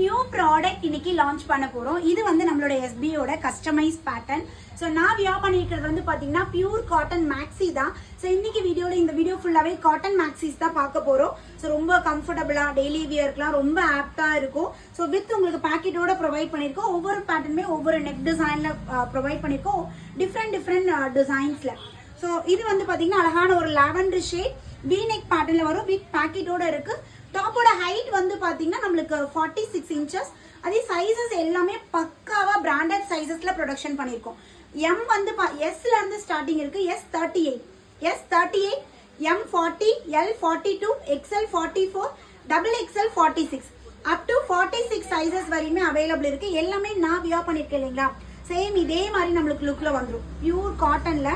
New product இன்னைக்கு launch பண்ண போறோம். இது வந்து நம்மளோட எஸ்பியோட கஸ்டமைஸ் பேட்டர்ன். ஸோ நான் வியர் பண்ணியிருக்கிறது வந்து பார்த்தீங்கன்னா பியூர் காட்டன் மேக்ஸி தான். ஸோ இன்னைக்கு இந்த வீடியோ ஃபுல்லாகவே காட்டன் மேக்ஸிஸ் தான் பார்க்க போகிறோம். ஸோ ரொம்ப கம்ஃபர்டபுளாக டெய்லி வியர்க்குலாம் ரொம்ப ஆப்டாக இருக்கும். ஸோ வித் உங்களுக்கு பேக்கெட்டோட ப்ரொவைட் பண்ணியிருக்கோம். ஒவ்வொரு பேட்டர்னுமே ஒவ்வொரு நெக் டிசைனில் ப்ரொவைட் பண்ணியிருக்கோம், டிஃப்ரெண்ட் டிசைன்ஸில். ஸோ இது வந்து பார்த்தீங்கன்னா அழகான ஒரு லாவெண்டர் ஷேட் வி நெக் பேட்டர்னில் வரும், வித் பேக்கெட்டோட இருக்கு. டாப்போட ஹைட் வந்து பாத்தீங்கன்னா நம்மளுக்கு 46 இன்ச்சஸ். அதே சைஸஸ் எல்லாமே பக்காவா பிராண்டட் சைஸஸ்ல ப்ரொடக்ஷன் பண்ணிருக்கோம். எம் வந்து எஸ்ல இருந்து ஸ்டார்டிங் இருக்கு. S38, M40, L42, XL 44, XXL 46 up to 46 sizes வரையுமே அவைலபிள் இருக்கு. எல்லாமே நான் வியர் பண்ணிருக்கேன் இல்லைங்களா, சேம் இதே மாதிரி நம்மளுக்கு லுக்ல வந்துடும். பியூர் காட்டன்ல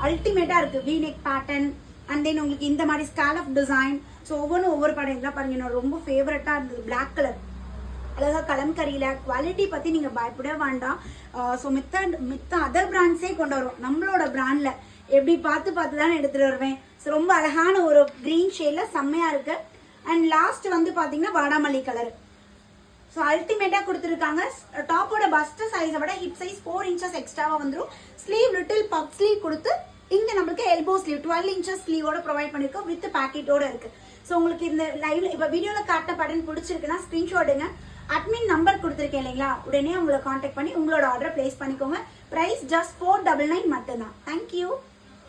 அல்டிமேட்டா இருக்கு. We neck pattern and then உங்களுக்கு இந்த மாதிரி ஸ்காலப் டிசைன். ஸோ ஒவ்வொன்றும் ஒவ்வொரு படம் இதெல்லாம் பாருங்க, என்னோட ரொம்ப ஃபேவரட்டாக இருந்தது. பிளாக் கலர் அழகாக கலம்கரியில் குவாலிட்டி பற்றி நீங்கள் பயப்பட வேண்டாம். ஸோ மித்த அதர் பிராண்ட்ஸே கொண்டு வரும். நம்மளோட பிராண்டில் எப்படி பார்த்து தானே எடுத்துகிட்டு வருவேன். ஸோ ரொம்ப அழகான ஒரு க்ரீன் ஷேடில் செம்மையாக இருக்கு. அண்ட் லாஸ்ட் வந்து பார்த்தீங்கன்னா வாடாமல்லி கலர். ஸோ அல்டிமேட்டாக கொடுத்துருக்காங்க. டாப்போட பஸ்ட் சைஸை விட ஹிப் சைஸ் 4 இன்ச்சஸ் எக்ஸ்ட்ராவாக வந்துடும். ஸ்லீவ் லிட்டில் பப் ஸ்லீவ் கொடுத்து இங்க நம்மளுக்கு எல்போ ஸ்லீவ் 12 இன்ச்சஸ் ஸ்லீவோட ப்ரொவைட் பண்ணிருக்கோம், வித் பேக்கெட்டோட இருக்கு. ஸோ உங்களுக்கு இந்த லைவ்ல இப்ப வீடியோல காட்ட பட்டன் பிடிச்சிருக்குன்னா ஸ்கிரீன்ஷாட்டுங்க. அட்மின் நம்பர் கொடுத்துருக்கேன் இல்லைங்களா, உடனே உங்களை கான்டாக்ட் பண்ணி உங்களோட ஆர்டர் பிளேஸ் பண்ணிக்கோங்க. பிரைஸ் ஜஸ்ட் 499 மட்டும்தான். தேங்க்யூ.